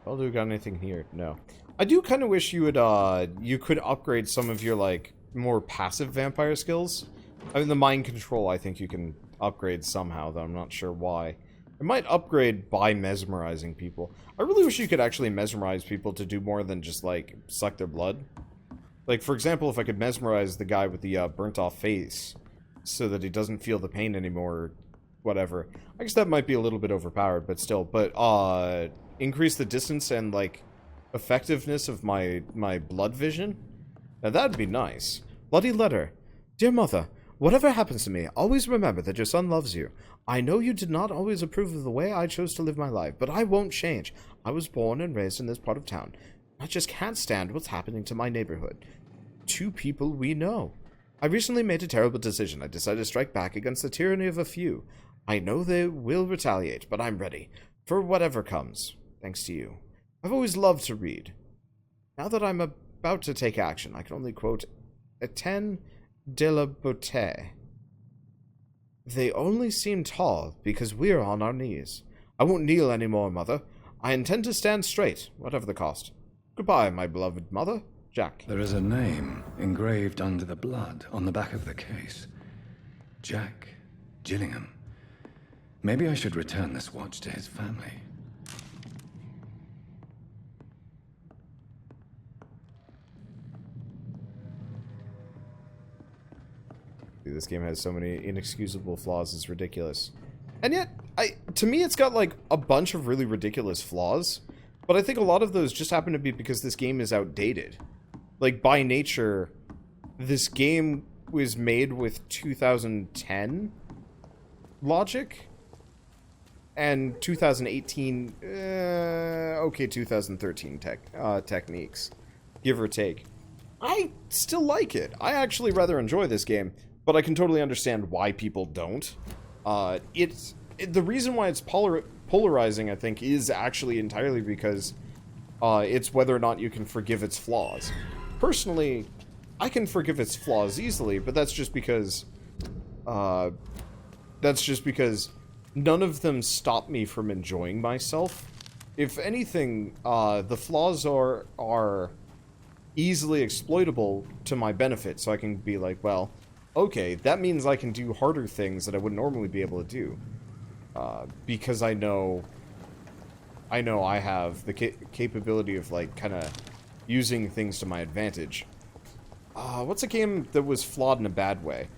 Well, do we got anything here? No. I do kind of wish you would, you could upgrade some of your, like, more passive vampire skills. I mean, the mind control, I think you can upgrade somehow, though I'm not sure why. It might upgrade by mesmerizing people. I really wish you could actually mesmerize people to do more than just, like, suck their blood. Like, for example, if I could mesmerize the guy with the, burnt-off face, so that he doesn't feel the pain anymore, whatever. I guess that might be a little bit overpowered, but still. But, increase the distance and, like, effectiveness of my blood vision? Now, that'd be nice. Bloody letter. Dear Mother, whatever happens to me, always remember that your son loves you. I know you did not always approve of the way I chose to live my life, but I won't change. I was born and raised in this part of town. I just can't stand what's happening to my neighborhood. 2 people we know. I recently made a terrible decision. I decided to strike back against the tyranny of a few. I know they will retaliate, but I'm ready. For whatever comes. Thanks to you. I've always loved to read. Now that I'm about to take action, I can only quote Etienne de la Beauté. They only seem tall because we're on our knees. I won't kneel anymore, Mother. I intend to stand straight, whatever the cost. Goodbye, my beloved Mother, Jack. There is a name engraved under the blood on the back of the case. Jack Gillingham. Maybe I should return this watch to his family. This game has so many inexcusable flaws, it's ridiculous. And yet, to me it's got like a bunch of really ridiculous flaws, but I think a lot of those just happen to be because this game is outdated. Like, by nature, this game was made with 2010 logic, and 2018, okay, 2013 techniques, give or take. I still like it. I actually rather enjoy this game, but I can totally understand why people don't. The reason why it's polarizing, I think, is actually entirely because it's whether or not you can forgive its flaws. Personally, I can forgive its flaws easily, but that's just because none of them stop me from enjoying myself. If anything, the flaws are easily exploitable to my benefit, so I can be like, well, okay, that means I can do harder things that I wouldn't normally be able to do, because I know I have the capability of, like, kind of using things to my advantage. What's a game that was flawed in a bad way?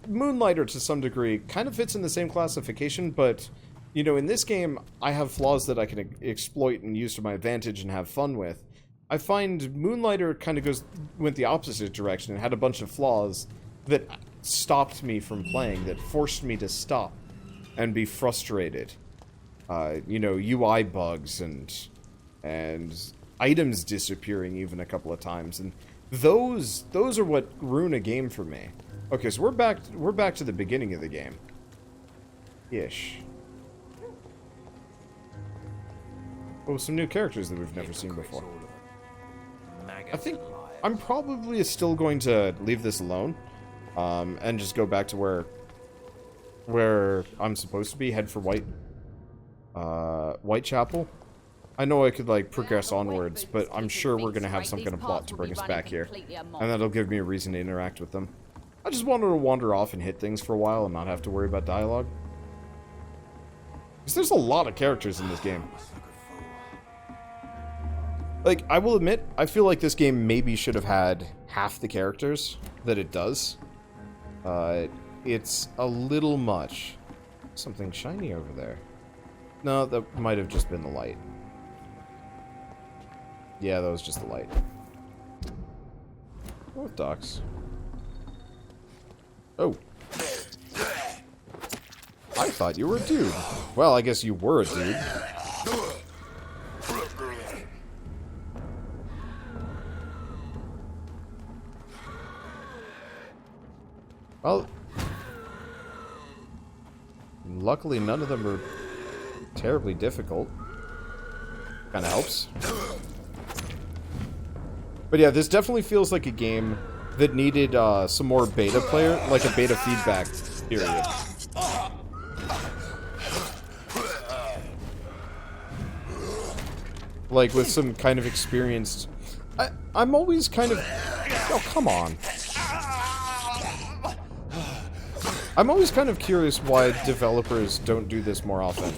Moonlighter, to some degree, kind of fits in the same classification, but, you know, in this game, I have flaws that I can exploit and use to my advantage and have fun with. I find Moonlighter kind of went the opposite direction and had a bunch of flaws that stopped me from playing, that forced me to stop and be frustrated. You know, UI bugs and items disappearing even a couple of times, and those are what ruin a game for me. Okay, so we're back to the beginning of the game. Ish. Oh, some new characters that we've never seen before. I think I'm probably still going to leave this alone, and just go back to where I'm supposed to be, head for Whitechapel. I know I could, like, progress onwards, but I'm sure we're gonna have some kind of plot to bring us back here, and that'll give me a reason to interact with them. I just wanted to wander off and hit things for a while and not have to worry about dialogue. Because there's a lot of characters in this game. Like, I will admit, I feel like this game maybe should have had half the characters that it does. It's a little much. Something shiny over there. No, that might have just been the light. Yeah, that was just the light. Oh, ducks. Oh. I thought you were a dude. Well, I guess you were a dude. Well, luckily none of them are terribly difficult. Kinda helps. But yeah, this definitely feels like a game that needed some more beta player, like a beta feedback period. Like, with some kind of experienced... I'm always kind of... Oh, come on. I'm always kind of curious why developers don't do this more often.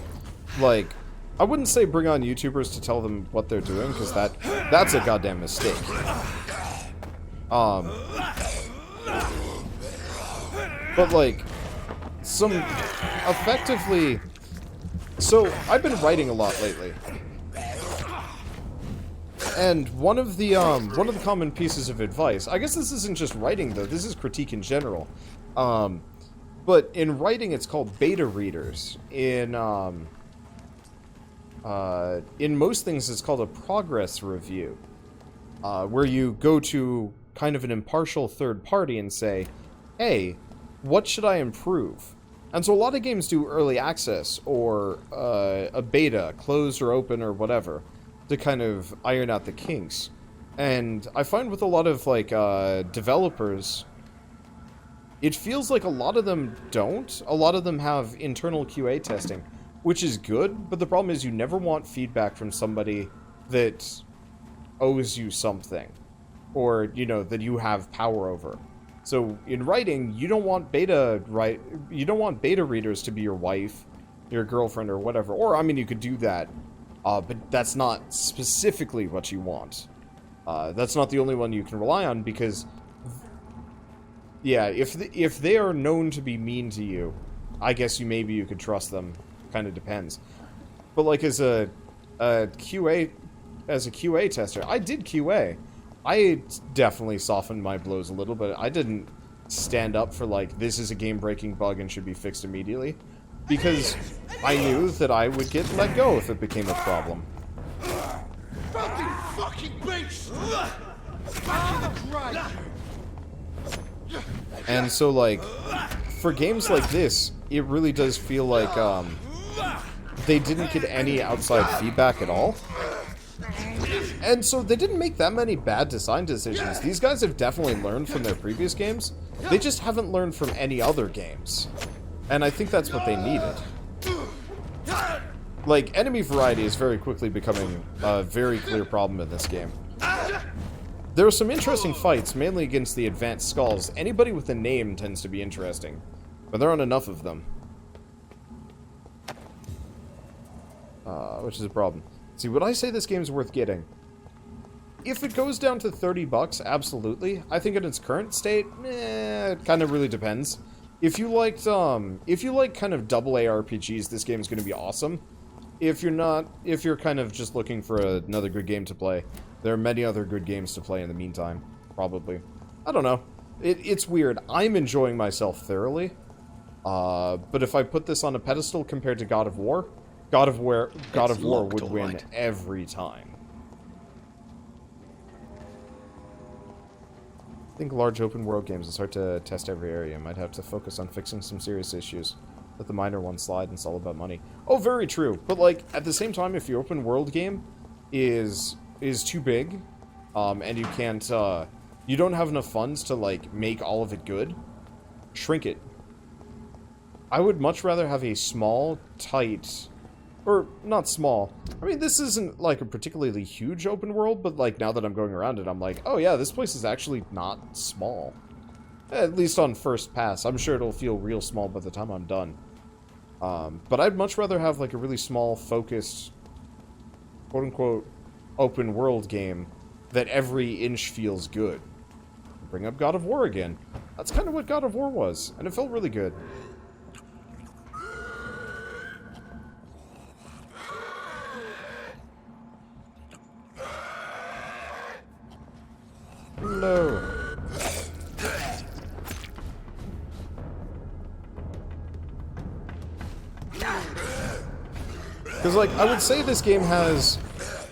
Like, I wouldn't say bring on YouTubers to tell them what they're doing, because that's a goddamn mistake. But, like, some effectively... So, I've been writing a lot lately. And one of the common pieces of advice, I guess this isn't just writing though, this is critique in general. But in writing it's called beta readers. In most things it's called a progress review. Where you go to kind of an impartial third party and say, hey, what should I improve? And so a lot of games do early access or a beta, closed or open or whatever, to kind of iron out the kinks. And I find with a lot of, like, developers, it feels like a lot of them don't. A lot of them have internal QA testing, which is good, but the problem is you never want feedback from somebody that owes you something, or, you know, that you have power over. So, in writing, you don't want beta readers to be your wife, your girlfriend, or whatever. Or, I mean, you could do that, but that's not specifically what you want. That's not the only one you can rely on, because, yeah, if they are known to be mean to you, I guess maybe you could trust them. Kind of depends. But, like, as a QA tester, I did QA. I definitely softened my blows a little, but I didn't stand up for, like, this is a game-breaking bug and should be fixed immediately. Because I knew that I would get let go if it became a problem. Fucking beast! Back in the grind! And so, like, for games like this, it really does feel like, they didn't get any outside feedback at all. And so they didn't make that many bad design decisions. These guys have definitely learned from their previous games. They just haven't learned from any other games. And I think that's what they needed. Like, enemy variety is very quickly becoming a very clear problem in this game. There are some interesting fights, mainly against the advanced skals. Anybody with a name tends to be interesting, but there aren't enough of them. Which is a problem. See, would I say this game's worth getting? If it goes down to $30, absolutely. I think in its current state, it kind of really depends. If you like kind of double A RPGs, this game's going to be awesome. If you're kind of just looking for another good game to play, there are many other good games to play in the meantime, probably. I don't know. It's weird. I'm enjoying myself thoroughly. But if I put this on a pedestal compared to God of War, God of War would win every time. I think large open world games, it's hard to test every area. Might have to focus on fixing some serious issues. Let the minor ones slide, and it's all about money. Oh, very true. But, like, at the same time, if your open world game is too big, and you can't, you don't have enough funds to, like, make all of it good, shrink it. I would much rather have a small, tight, or not small. I mean, this isn't, like, a particularly huge open world, but, like, now that I'm going around it, I'm like, oh yeah, this place is actually not small. At least on first pass. I'm sure it'll feel real small by the time I'm done. But I'd much rather have, like, a really small, focused, quote-unquote, open world game that every inch feels good. Bring up God of War again. That's kind of what God of War was, and it felt really good. Hello. Because, like, I would say this game has...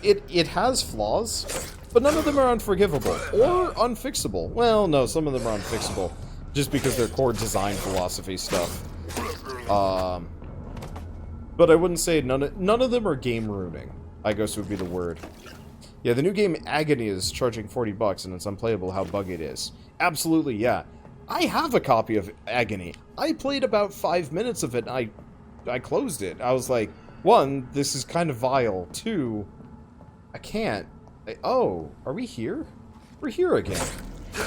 It has flaws, but none of them are unforgivable. Or unfixable. Well, no, some of them are unfixable. Just because they're core design philosophy stuff. But I wouldn't say none of them are game-ruining, I guess would be the word. Yeah, the new game Agony is charging $40 and it's unplayable how buggy it is. Absolutely, yeah. I have a copy of Agony. I played about 5 minutes of it and I closed it. I was like, one, this is kind of vile. Two, I can't. Oh, are we here? We're here again.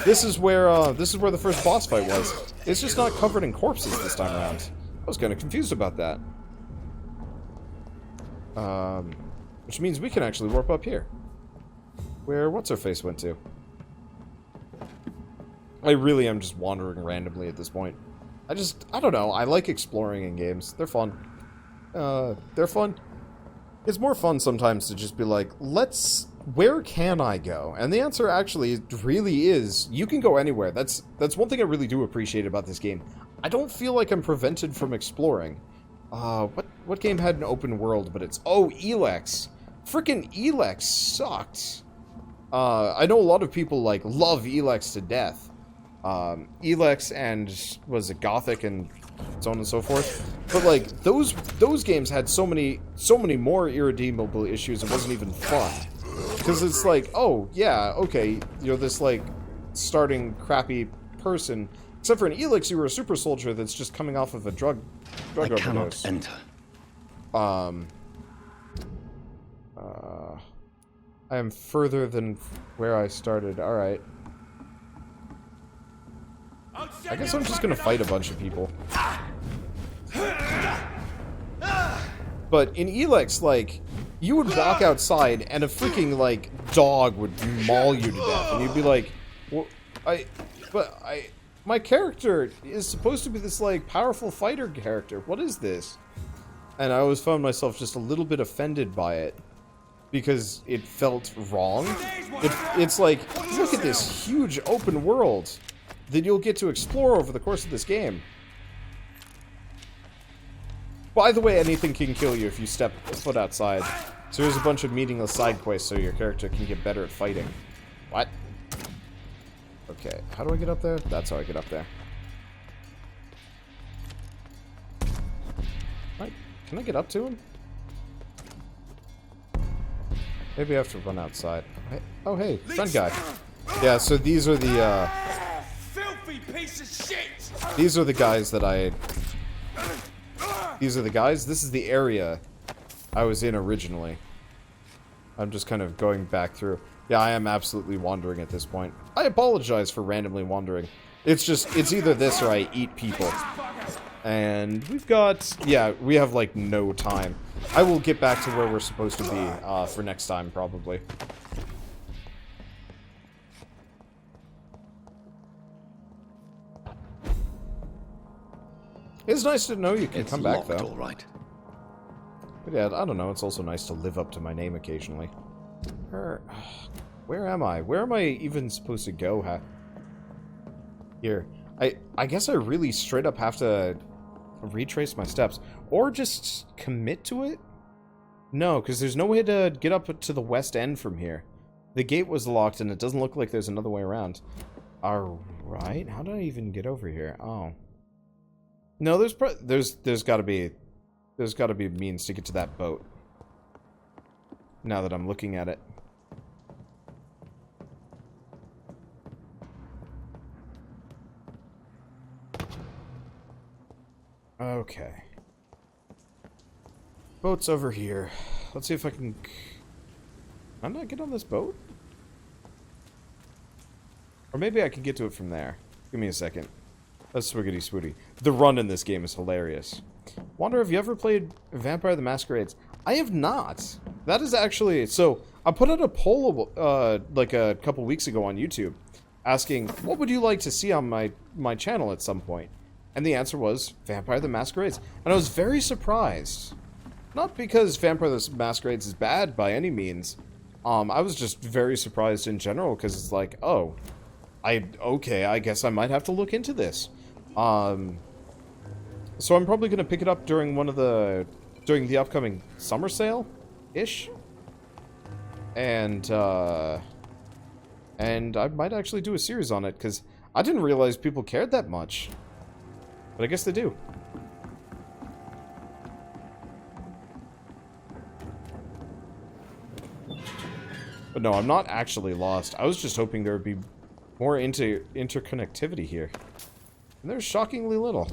This is where the first boss fight was. It's just not covered in corpses this time around. I was kind of confused about that. Which means we can actually warp up here. Where what's-her-face went to. I really am just wandering randomly at this point. I don't know, I like exploring in games. They're fun. They're fun. It's more fun sometimes to just be like, where can I go? And the answer actually really is, you can go anywhere. That's one thing I really do appreciate about this game. I don't feel like I'm prevented from exploring. What game had an open world, but it's... Oh, Elex! Frickin' Elex sucked! I know a lot of people, like, love Elex to death. Elex and, was it Gothic and so on and so forth? But, like, those games had so many more irredeemable issues, it wasn't even fun. Because it's like, oh, yeah, okay, you're this, like, starting crappy person. Except for in Elex, you were a super soldier that's just coming off of a drug overdose. I cannot enter. I am further than where I started. Alright. I guess I'm just gonna fight a bunch of people. But in Elex, like, you would walk outside and a freaking, like, dog would maul you to death. And you'd be like, well, my character is supposed to be this, like, powerful fighter character. What is this? And I always found myself just a little bit offended by it. Because it felt wrong. It's like, look at this huge open world that you'll get to explore over the course of this game. By the way, anything can kill you if you step a foot outside. So there's a bunch of meaningless side quests so your character can get better at fighting. What? Okay, how do I get up there? That's how I get up there. Right, can I get up to him? Maybe I have to run outside. Oh, hey, friend guy. Yeah, so these are the, Filthy piece of shit! These are the guys that These are the guys? This is the area I was in originally. I'm just kind of going back through. Yeah, I am absolutely wandering at this point. I apologize for randomly wandering. It's just, it's either this or I eat people. And we've got, yeah, we have like no time. I will get back to where we're supposed to be for next time, probably. It's nice to know you can come back, though. All right. But yeah, I don't know, it's also nice to live up to my name occasionally. Where am I? Where am I even supposed to go? Here. I guess I really straight up have to retrace my steps. Or just commit to it? No, because there's no way to get up to the west end from here. The gate was locked, and it doesn't look like there's another way around. Alright, how did I even get over here? Oh. No, there's gotta be a means to get to that boat. Now that I'm looking at it. Okay. Boat's over here. Let's see if I can I not get on this boat? Or maybe I can get to it from there. Give me a second. That's swiggity swooty. The run in this game is hilarious. Wander, have you ever played Vampire the Masquerades? I have not. That is actually... So, I put out a poll like a couple weeks ago on YouTube asking, what would you like to see on my channel at some point? And the answer was Vampire the Masquerades. And I was very surprised. Not because Vampire the Masquerades is bad by any means. I was just very surprised in general because it's like, oh, okay, I guess I might have to look into this. So I'm probably going to pick it up during during the upcoming summer sale-ish. And I might actually do a series on it, because I didn't realize people cared that much. But I guess they do. But no, I'm not actually lost. I was just hoping there would be more interconnectivity here. And there's shockingly little.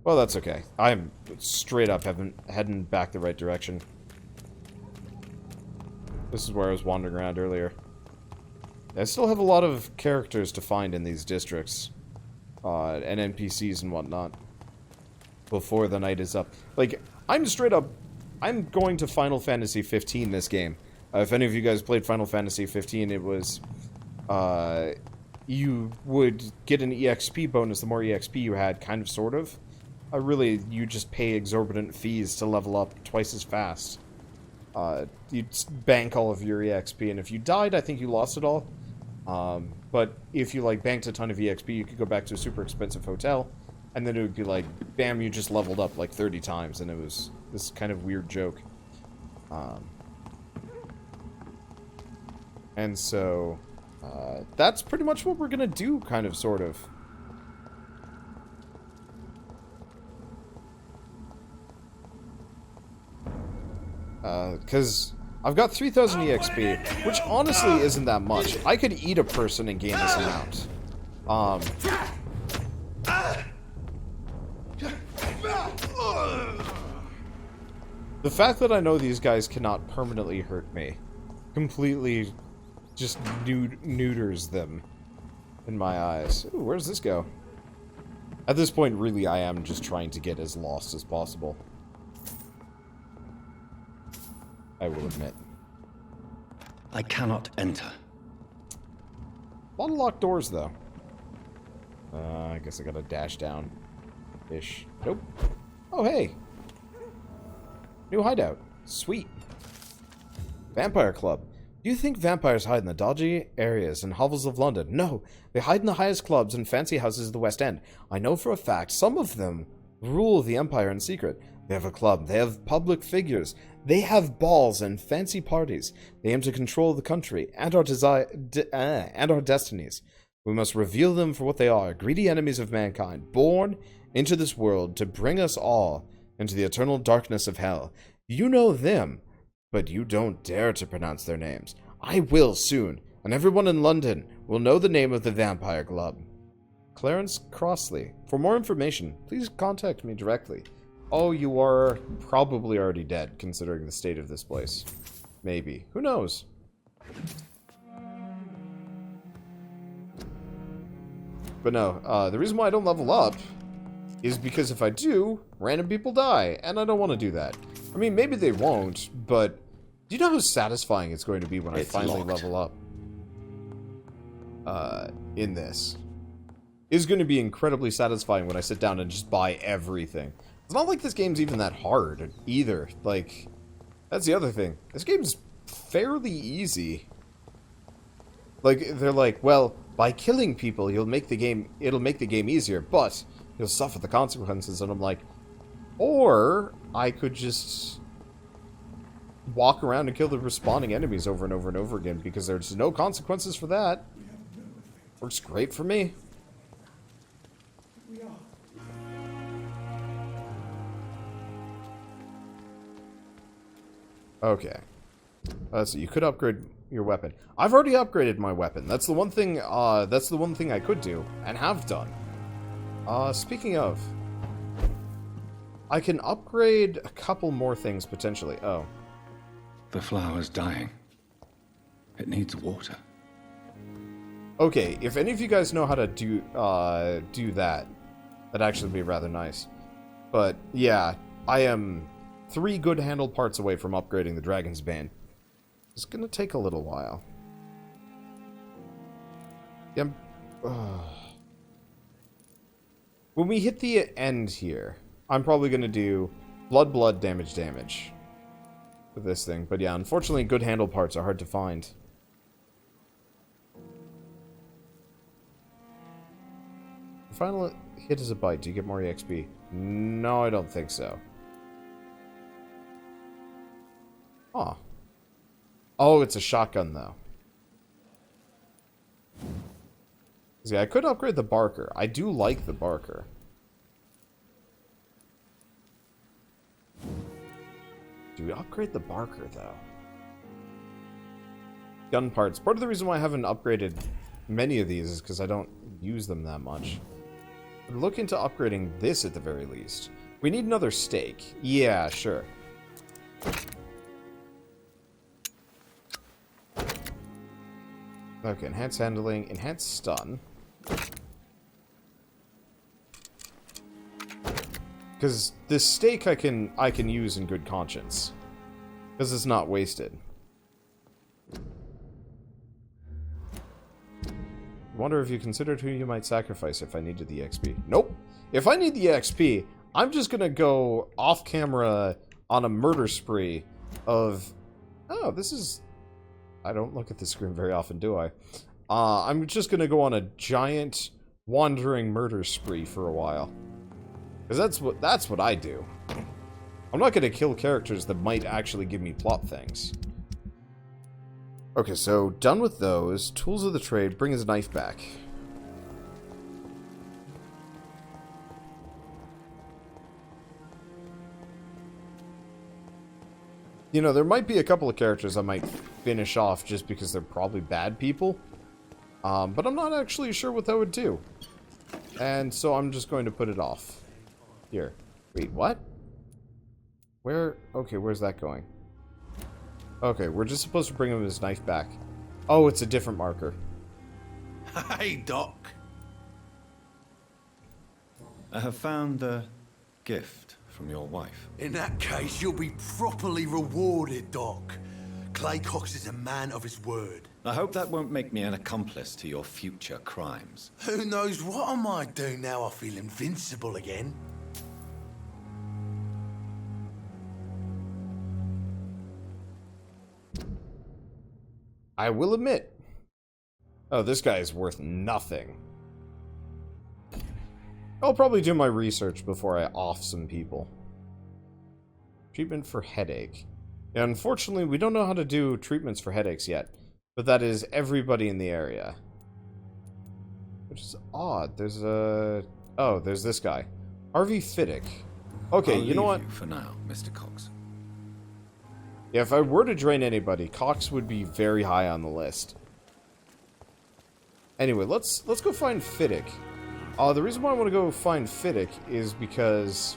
Well, that's okay. I'm straight up heading back the right direction. This is where I was wandering around earlier. I still have a lot of characters to find in these districts. And NPCs and whatnot. Before the night is up. Like, I'm straight up... I'm going to Final Fantasy 15 this game. If any of you guys played Final Fantasy 15, it was... you would get an EXP bonus the more EXP you had, kind of, sort of. Really, you just pay exorbitant fees to level up twice as fast. You'd bank all of your EXP, and if you died, I think you lost it all. But if you, like, banked a ton of EXP, you could go back to a super expensive hotel, and then it would be like, bam, you just leveled up, like, 30 times, and it was this kind of weird joke. And so, that's pretty much what we're gonna do, kind of, sort of. Because I've got 3,000 EXP, which honestly isn't that much. I could eat a person and gain this amount. The fact that I know these guys cannot permanently hurt me completely just neuters them in my eyes. Ooh, where does this go? At this point, really, I am just trying to get as lost as possible. I will admit. I cannot enter. A lot of locked doors, though. I guess I gotta dash down. Ish. Nope. Oh, hey. New hideout. Sweet. Vampire Club. Do you think vampires hide in the dodgy areas and hovels of London? No. They hide in the highest clubs and fancy houses of the West End. I know for a fact some of them rule the Empire in secret. They have a club. They have public figures. They have balls and fancy parties. They aim to control the country and our and our destinies. We must reveal them for what they are, greedy enemies of mankind, born into this world to bring us all into the eternal darkness of hell. You know them, but you don't dare to pronounce their names. I will soon, and everyone in London will know the name of the Vampire Club. Clarence Crossley. For more information, please contact me directly. Oh, you are probably already dead, considering the state of this place. Maybe. Who knows? But no, the reason why I don't level up is because if I do, random people die, and I don't want to do that. I mean, maybe they won't, but do you know how satisfying it's going to be when I finally level up? In this. It's going to be incredibly satisfying when I sit down and just buy everything. It's not like this game's even that hard, either. Like, that's the other thing. This game's fairly easy. Like, they're like, well, by killing people, it'll make the game easier, but you'll suffer the consequences. And I'm like, or I could just walk around and kill the respawning enemies over and over and over again, because there's no consequences for that. Works great for me. Okay. Let's see. You could upgrade your weapon. I've already upgraded my weapon. That's the one thing. That's the one thing I could do and have done. Speaking of, I can upgrade a couple more things potentially. Oh, The flower's dying. It needs water. okay. If any of you guys know how to do that, that'd actually be rather nice. But yeah, I am 3 good handle parts away from upgrading the Dragon's Bane. It's gonna take a little while. Yeah. When we hit the end here, I'm probably gonna do blood, damage with this thing. But yeah, unfortunately, good handle parts are hard to find. Final hit is a bite. Do you get more EXP? No, I don't think so. Huh. Oh, it's a shotgun, though. See, I could upgrade the Barker. I do like the Barker. Do we upgrade the Barker, though? Gun parts. Part of the reason why I haven't upgraded many of these is because I don't use them that much. I'd look into upgrading this at the very least. We need another stake. Yeah, sure. Okay, enhanced handling, enhanced stun. Because this stake I can use in good conscience. Because it's not wasted. Wonder if you considered who you might sacrifice if I needed the XP. Nope. If I need the XP, I'm just gonna go off camera on a murder spree of... Oh, this is... I don't look at the screen very often, do I? I'm just gonna go on a giant wandering murder spree for a while. Because that's what I do. I'm not gonna kill characters that might actually give me plot things. Okay, so done with those. Tools of the trade. Bring his knife back. You know, there might be a couple of characters I might finish off just because they're probably bad people. But I'm not actually sure what that would do. And so I'm just going to put it off. Here. Wait, what? Where? Okay, where's that going? Okay, we're just supposed to bring him his knife back. Oh, it's a different marker. Hey, Doc. I have found the gift from your wife. In that case, you'll be properly rewarded, Doc. Clay Cox is a man of his word. I hope that won't make me an accomplice to your future crimes. Who knows what I might do now I feel invincible again? I will admit. Oh, this guy is worth nothing. I'll probably do my research before I off some people. Treatment for headache. Yeah, unfortunately, we don't know how to do treatments for headaches yet. But that is everybody in the area. Which is odd. There's a... Oh, there's this guy. Harvey Fiddick. Okay, you know what? For now, Mr. Cox. Yeah, if I were to drain anybody, Cox would be very high on the list. Anyway, let's go find Fiddick. The reason why I want to go find Fiddick is because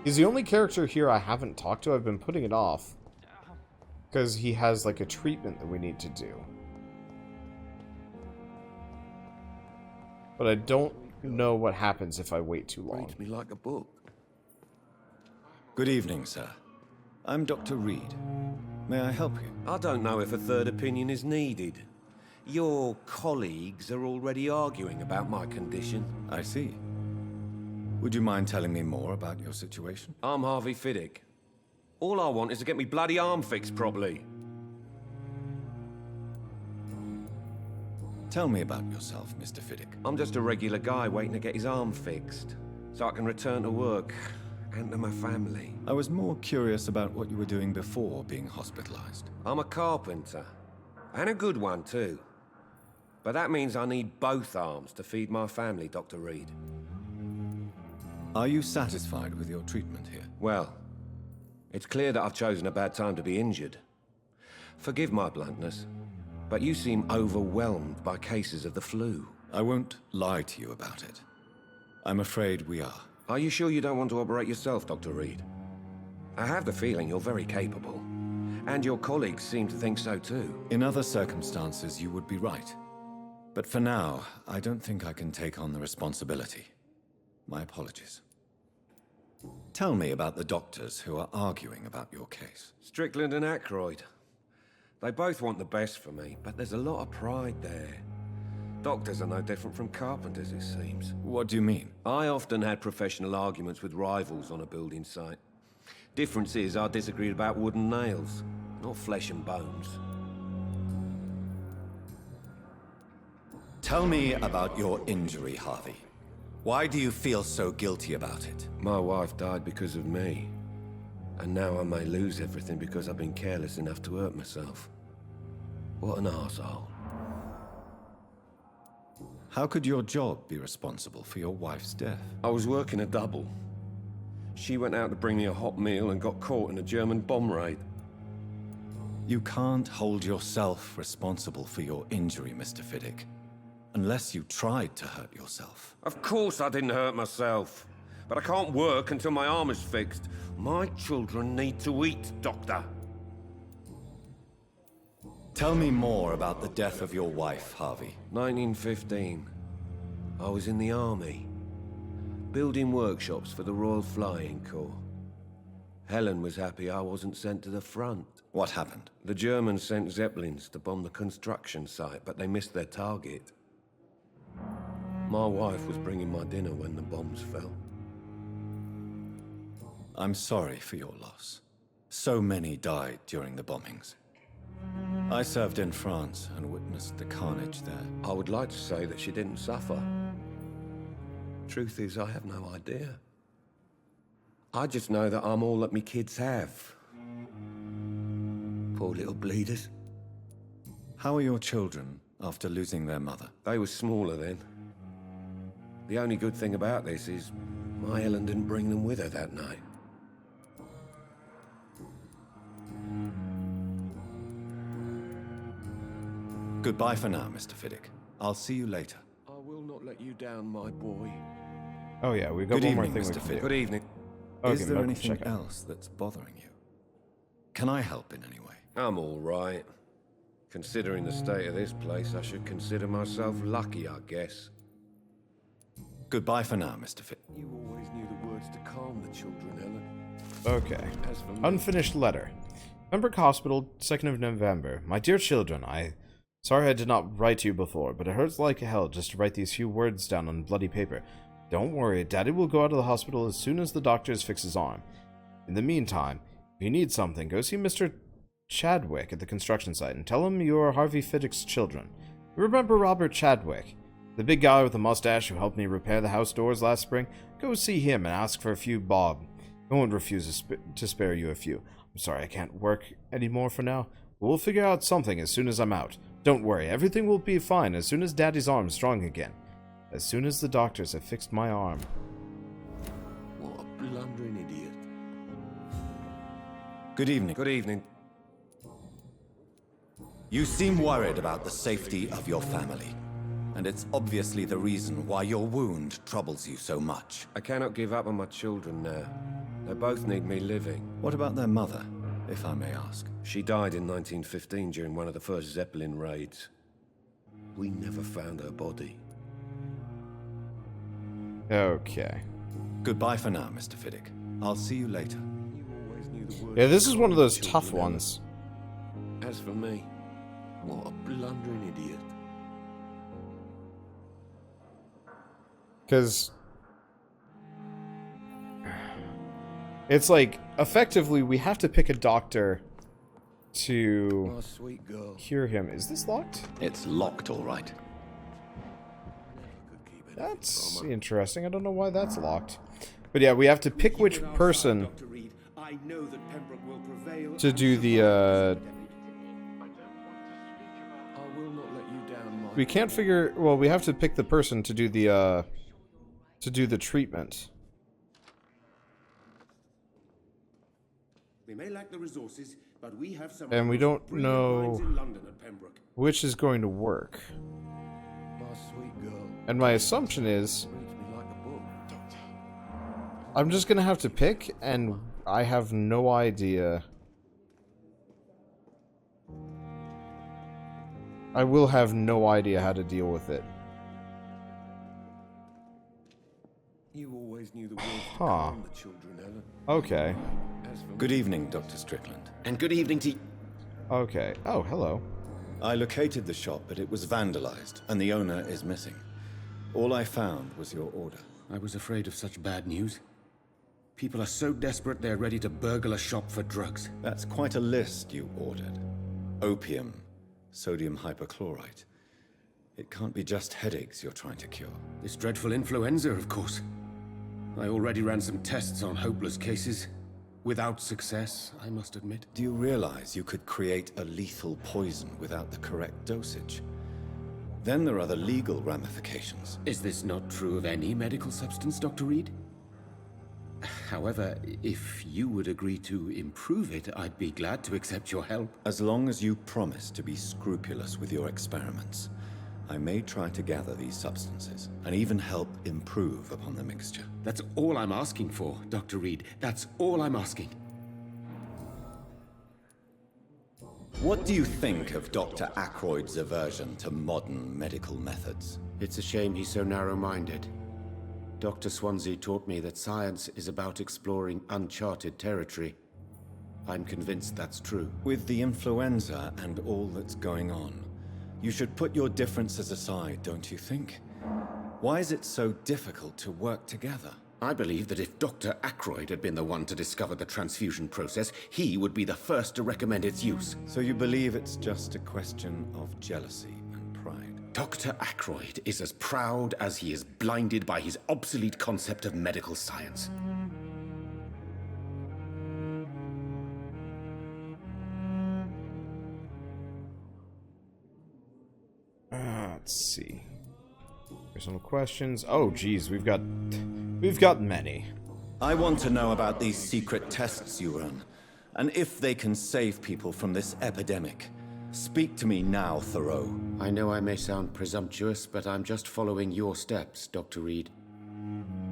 he's the only character here I haven't talked to. I've been putting it off. Because he has, like, a treatment that we need to do. But I don't know what happens if I wait too long. Reads me like a book. Good evening, sir. I'm Dr. Reid. May I help you? I don't know if a third opinion is needed. Your colleagues are already arguing about my condition. I see. Would you mind telling me more about your situation? I'm Harvey Fiddick. All I want is to get me bloody arm fixed properly. Tell me about yourself, Mr. Fiddick. I'm just a regular guy waiting to get his arm fixed, so I can return to work and to my family. I was more curious about what you were doing before being hospitalized. I'm a carpenter, and a good one too. But that means I need both arms to feed my family, Dr. Reid. Are you satisfied with your treatment here? Well, it's clear that I've chosen a bad time to be injured. Forgive my bluntness, but you seem overwhelmed by cases of the flu. I won't lie to you about it. I'm afraid we are. Are you sure you don't want to operate yourself, Dr. Reid? I have the feeling you're very capable. And your colleagues seem to think so too. In other circumstances, you would be right. But for now, I don't think I can take on the responsibility. My apologies. Tell me about the doctors who are arguing about your case. Strickland and Aykroyd. They both want the best for me, but there's a lot of pride there. Doctors are no different from carpenters, it seems. What do you mean? I often had professional arguments with rivals on a building site. Difference is, I disagreed about wood and nails, not flesh and bones. Tell me about your injury, Harvey. Why do you feel so guilty about it? My wife died because of me. And now I may lose everything because I've been careless enough to hurt myself. What an arsehole. How could your job be responsible for your wife's death? I was working a double. She went out to bring me a hot meal and got caught in a German bomb raid. You can't hold yourself responsible for your injury, Mr. Fiddick. Unless you tried to hurt yourself. Of course I didn't hurt myself. But I can't work until my arm is fixed. My children need to eat, Doctor. Tell me more about the death of your wife, Harvey. 1915. I was in the army, building workshops for the Royal Flying Corps. Helen was happy I wasn't sent to the front. What happened? The Germans sent Zeppelins to bomb the construction site, but they missed their target. My wife was bringing my dinner when the bombs fell. I'm sorry for your loss. So many died during the bombings. I served in France and witnessed the carnage there. I would like to say that she didn't suffer. Truth is, I have no idea. I just know that I'm all that me kids have. Poor little bleeders. How are your children after losing their mother? They were smaller then. The only good thing about this is my Helen didn't bring them with her that night. Goodbye for now, Mr. Fiddick. I'll see you later. I will not let you down, my boy. Oh yeah, we got Good one more evening, thing we Mr. can do. Good evening. Okay, Is there medical anything checkup. else that's bothering you? Can I help in any way? I'm all right. Considering the state of this place, I should consider myself lucky, I guess. Goodbye for now, Mr. Fiddick. You always knew the words to calm the children, Helen. Okay. As for me, Unfinished letter. Pembroke Hospital, 2nd of November. My dear children, Sorry I did not write to you before, but it hurts like hell just to write these few words down on bloody paper. Don't worry, Daddy will go out of the hospital as soon as the doctors fix his arm. In the meantime, if you need something, go see Mr. Chadwick at the construction site and tell him you are Harvey Fiddick's children. You remember Robert Chadwick? The big guy with the mustache who helped me repair the house doors last spring? Go see him and ask for a few bob. No one refuses to spare you a few. I'm sorry I can't work anymore for now, but we'll figure out something as soon as I'm out. Don't worry, everything will be fine as soon as Daddy's arm's strong again. As soon as the doctors have fixed my arm. what a blundering idiot. Good evening. Good evening. You seem worried about the safety of your family, and it's obviously the reason why your wound troubles you so much. I cannot give up on my children now. They both need me living. What about their mother, if I may ask? She died in 1915 during one of the first Zeppelin raids. We never found her body. Okay. Goodbye for now, Mr. Fiddick. I'll see you later. You always knew the words Yeah, this to is calm one of the those children, tough Helen. ones. As for me, what a blundering idiot. Because it's like, effectively, we have to pick a doctor to My sweet girl. cure him. Is this locked? It's locked, all right. Could keep it That's from her. interesting. I don't know why that's locked. But yeah, we have to pick which person Dr. Reid, I know that Pembroke will prevail to and do the, I will not let you down, my we can't figure, well, we have to pick the person to do the treatment. We may lack the resources, but we have some And we don't brilliant know minds in London at Pembroke. which is going to work. My sweet girl. And my assumption is, Reads me like a book. I'm just gonna have to pick, and I have no idea. I will have no idea how to deal with it. You always knew the words to Huh. calm the children, Helen. Okay. As for Good evening, Dr. Strickland. And good evening to Okay. Oh, hello. I located the shop, but it was vandalized, and the owner is missing. All I found was your order. I was afraid of such bad news. People are so desperate they're ready to burgle a shop for drugs. That's quite a list you ordered. Opium, sodium hypochlorite. It can't be just headaches you're trying to cure. This dreadful influenza, of course. I already ran some tests on hopeless cases. Without success, I must admit. Do you realize you could create a lethal poison without the correct dosage? Then there are the legal ramifications. Is this not true of any medical substance, Dr. Reid? However, if you would agree to improve it, I'd be glad to accept your help. As long as you promise to be scrupulous with your experiments, I may try to gather these substances, and even help improve upon the mixture. That's all I'm asking for, Dr. Reid. That's all I'm asking. What do you think of Dr. Ackroyd's aversion to modern medical methods? It's a shame he's so narrow-minded. Dr. Swansea taught me that science is about exploring uncharted territory. I'm convinced that's true. With the influenza and all that's going on, you should put your differences aside, don't you think? Why is it so difficult to work together? I believe that if Dr. Ackroyd had been the one to discover the transfusion process, he would be the first to recommend its use. So you believe it's just a question of jealousy and pride? Dr. Ackroyd is as proud as he is blinded by his obsolete concept of medical science. Let's see. Personal questions. Oh, geez, we've got many. I want to know about these secret tests you run, and if they can save people from this epidemic. Speak to me now, Thoreau. I know I may sound presumptuous, but I'm just following your steps, Dr. Reid.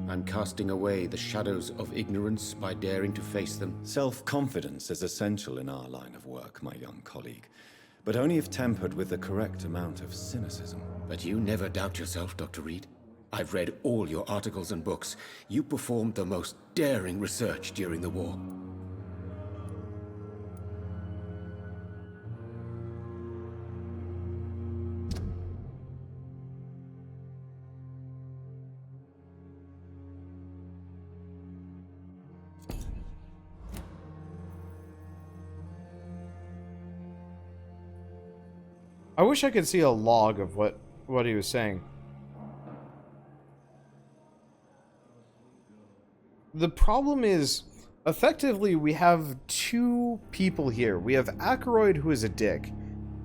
I'm casting away the shadows of ignorance by daring to face them. Self-confidence is essential in our line of work, my young colleague, but only if tempered with the correct amount of cynicism. But you never doubt yourself, Dr. Reid. I've read all your articles and books. You performed the most daring research during the war. I wish I could see a log of what he was saying. The problem is, effectively, we have two people here. We have Ackroyd, who is a dick,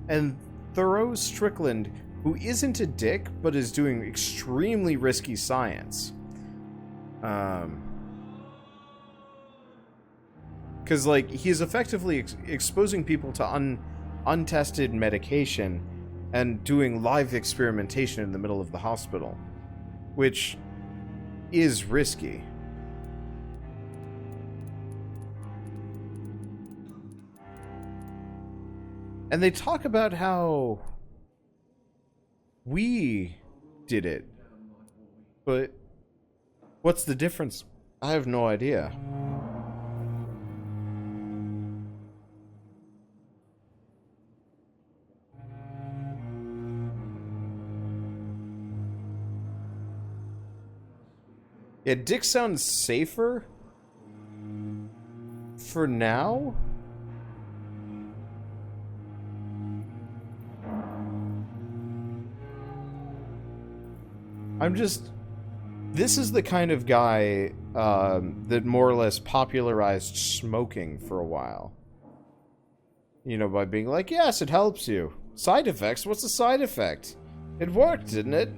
and Thoreau Strickland, who isn't a dick, but is doing extremely risky science. Because, like, he's effectively exposing people to untested medication and doing live experimentation in the middle of the hospital, which is risky. And they talk about how we did it, but what's the difference? I have no idea. Yeah, Dick sounds safer for now. This is the kind of guy that more or less popularized smoking for a while. You know, by being like, yes, it helps you. Side effects? What's the side effect? It worked, didn't it?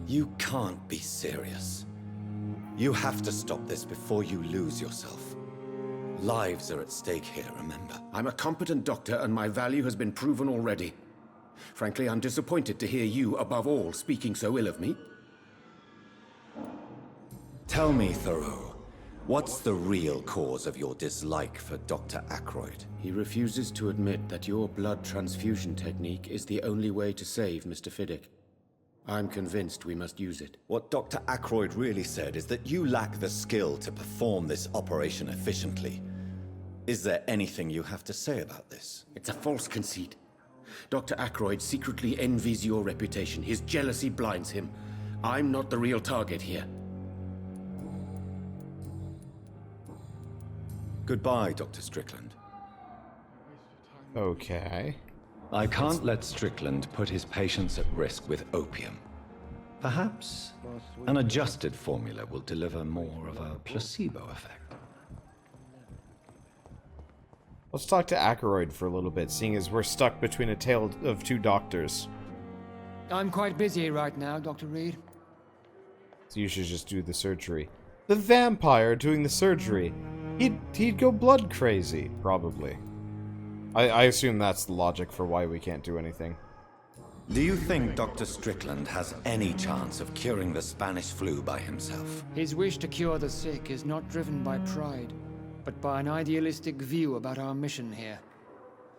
You can't be serious. You have to stop this before you lose yourself. Lives are at stake here, remember? I'm a competent doctor, and my value has been proven already. Frankly, I'm disappointed to hear you, above all, speaking so ill of me. Tell me, Thoreau, what's the real cause of your dislike for Dr. Ackroyd? He refuses to admit that your blood transfusion technique is the only way to save Mr. Fiddick. I'm convinced we must use it. What Dr. Ackroyd really said is that you lack the skill to perform this operation efficiently. Is there anything you have to say about this? It's a false conceit. Dr. Ackroyd secretly envies your reputation. His jealousy blinds him. I'm not the real target here. Goodbye, Dr. Strickland. Okay. I can't let Strickland put his patients at risk with opium. Perhaps an adjusted formula will deliver more of a placebo effect. Let's talk to Ackroyd for a little bit, seeing as we're stuck between a tale of two doctors. I'm quite busy right now, Dr. Reid. So you should just do the surgery. The vampire doing the surgery. He'd go blood crazy, probably. I assume that's the logic for why we can't do anything. Do you think Dr. Strickland has any chance of curing the Spanish flu by himself? His wish to cure the sick is not driven by pride, but by an idealistic view about our mission here.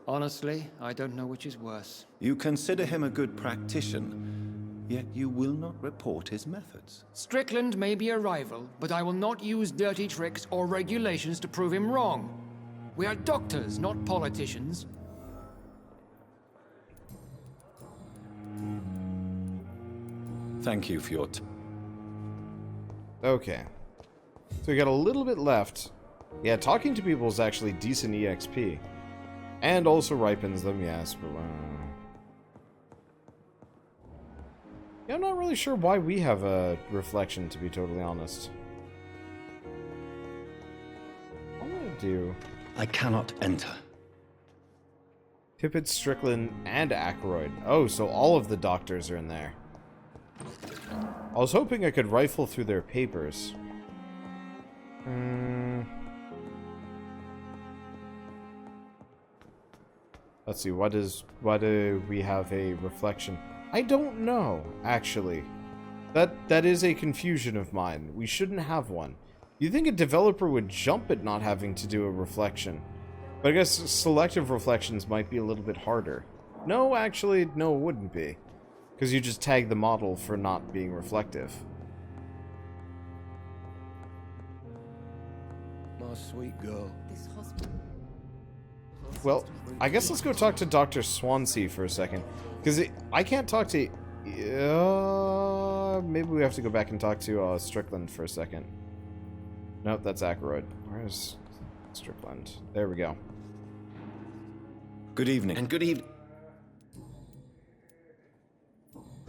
Honestly, I don't know which is worse. You consider him a good practitioner, yet you will not report his methods. Strickland may be a rival, but I will not use dirty tricks or regulations to prove him wrong. We are doctors, not politicians. Thank you for your Okay. So we got a little bit left. Yeah, talking to people is actually decent EXP. And also ripens them, yes, but... yeah, I'm not really sure why we have a reflection, to be totally honest. What am I gonna do? I cannot enter. Pippet, Strickland, and Ackroyd. Oh, so all of the doctors are in there. I was hoping I could rifle through their papers. Let's see, why do we have a reflection? I don't know, actually. That is a confusion of mine. We shouldn't have one. You'd think a developer would jump at not having to do a reflection. But I guess selective reflections might be a little bit harder. No, actually, no, it wouldn't be. Because you just tag the model for not being reflective. My sweet girl. This hospital. Well, I guess let's go talk to Dr. Swansea for a second. Because I can't talk to... maybe we have to go back and talk to Strickland for a second. Nope, that's Ackroyd. Where's Strickland? There we go. Good evening. And good evening.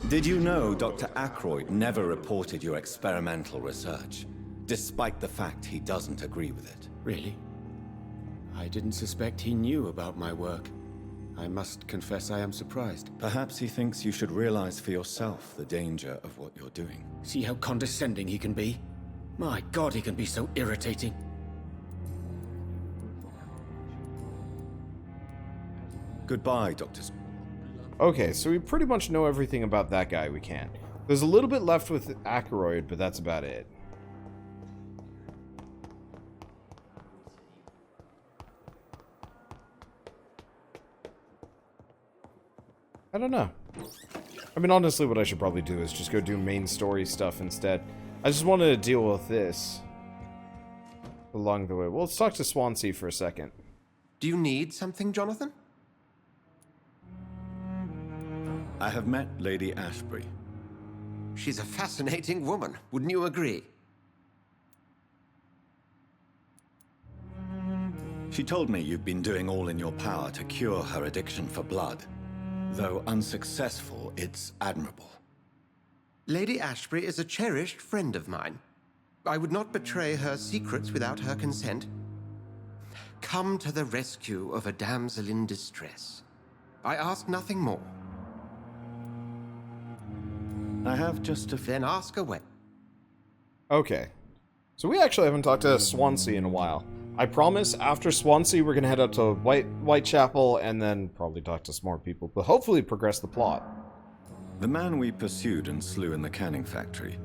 Did you know Dr. Ackroyd never reported your experimental research, despite the fact he doesn't agree with it? Really? I didn't suspect he knew about my work. I must confess I am surprised. Perhaps he thinks you should realize for yourself the danger of what you're doing. See how condescending he can be? My God, he can be so irritating. Goodbye, Dr. Okay, so we pretty much know everything about that guy we can. There's a little bit left with Ackroyd, but that's about it. I don't know. I mean, honestly, what I should probably do is just go do main story stuff instead. I just wanted to deal with this along the way. Well, let's talk to Swansea for a second. Do you need something, Jonathan? I have met Lady Ashbury. She's a fascinating woman, wouldn't you agree? She told me you've been doing all in your power to cure her addiction for blood. Though unsuccessful, it's admirable. Lady Ashbury is a cherished friend of mine. I would not betray her secrets without her consent. Come to the rescue of a damsel in distress. I ask nothing more. I have just a Then ask away. Okay. So we actually haven't talked to Swansea in a while. I promise, after Swansea, we're going to head up to Whitechapel and then probably talk to some more people, but hopefully progress the plot. The man we pursued and slew in the canning factory,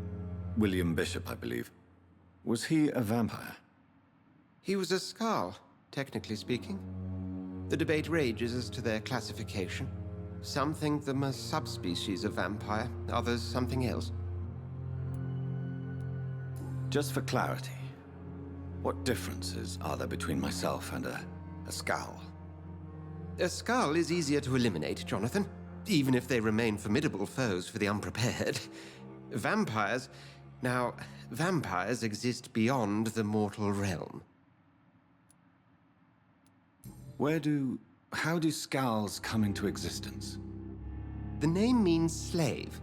William Bishop, I believe, was he a vampire? He was a skal, technically speaking. The debate rages as to their classification. Some think them a subspecies of vampire, others something else. Just for clarity, what differences are there between myself and a skal? A skal is easier to eliminate, Jonathan, even if they remain formidable foes for the unprepared. Vampires... Now, vampires exist beyond the mortal realm. How do skals come into existence? The name means slave.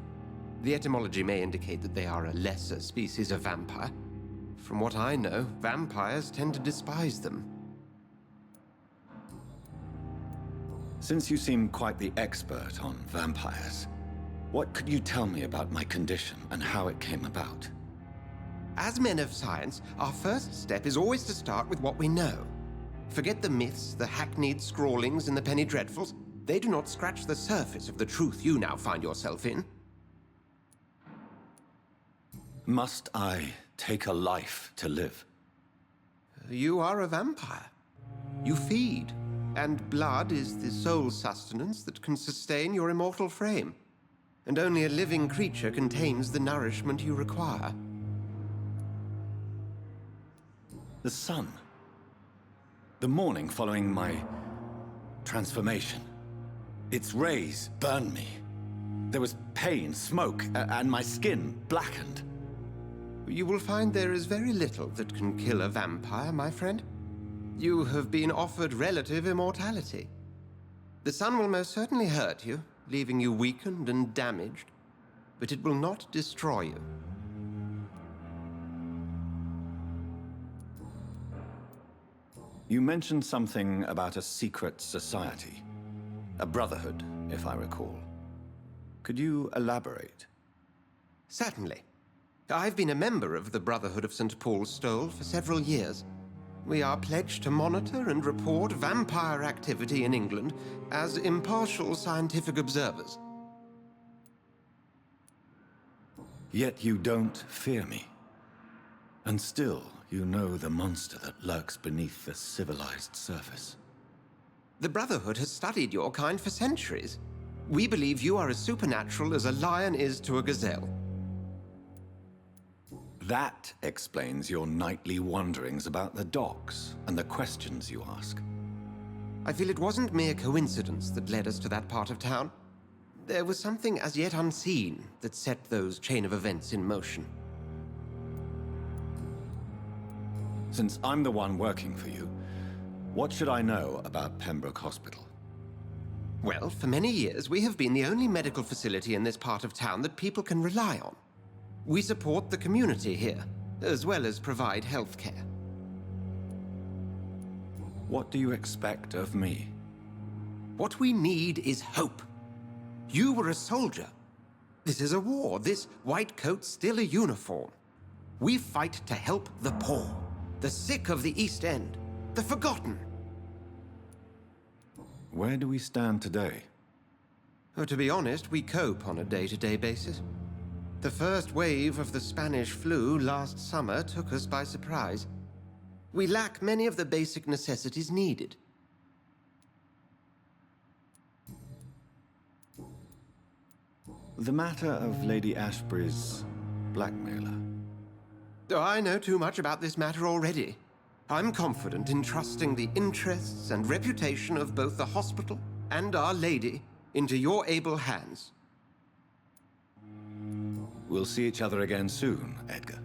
The etymology may indicate that they are a lesser species of vampire. From what I know, vampires tend to despise them. Since you seem quite the expert on vampires, what could you tell me about my condition and how it came about? As men of science, our first step is always to start with what we know. Forget the myths, the hackneyed scrawlings in the penny dreadfuls. They do not scratch the surface of the truth you now find yourself in. Must I take a life to live? You are a vampire. You feed, and blood is the sole sustenance that can sustain your immortal frame. And only a living creature contains the nourishment you require. The sun. The morning following my transformation. Its rays burned me. There was pain, smoke, and my skin blackened. You will find there is very little that can kill a vampire, my friend. You have been offered relative immortality. The sun will most certainly hurt you, leaving you weakened and damaged, but it will not destroy you. You mentioned something about a secret society. A brotherhood, if I recall. Could you elaborate? Certainly. I've been a member of the Brotherhood of St. Paul's Stole for several years. We are pledged to monitor and report vampire activity in England as impartial scientific observers. Yet you don't fear me. And still, you know the monster that lurks beneath the civilized surface. The Brotherhood has studied your kind for centuries. We believe you are as supernatural as a lion is to a gazelle. That explains your nightly wanderings about the docks and the questions you ask. I feel it wasn't mere coincidence that led us to that part of town. There was something as yet unseen that set those chain of events in motion. Since I'm the one working for you, what should I know about Pembroke Hospital? Well, for many years, we have been the only medical facility in this part of town that people can rely on. We support the community here, as well as provide health care. What do you expect of me? What we need is hope. You were a soldier. This is a war. This white coat's still a uniform. We fight to help the poor, the sick of the East End, the forgotten. Where do we stand today? Oh, to be honest, we cope on a day-to-day basis. The first wave of the Spanish flu last summer took us by surprise. We lack many of the basic necessities needed. The matter of Lady Ashbury's blackmailer. Oh, I know too much about this matter already. I'm confident in trusting the interests and reputation of both the hospital and Our Lady into your able hands. We'll see each other again soon, Edgar.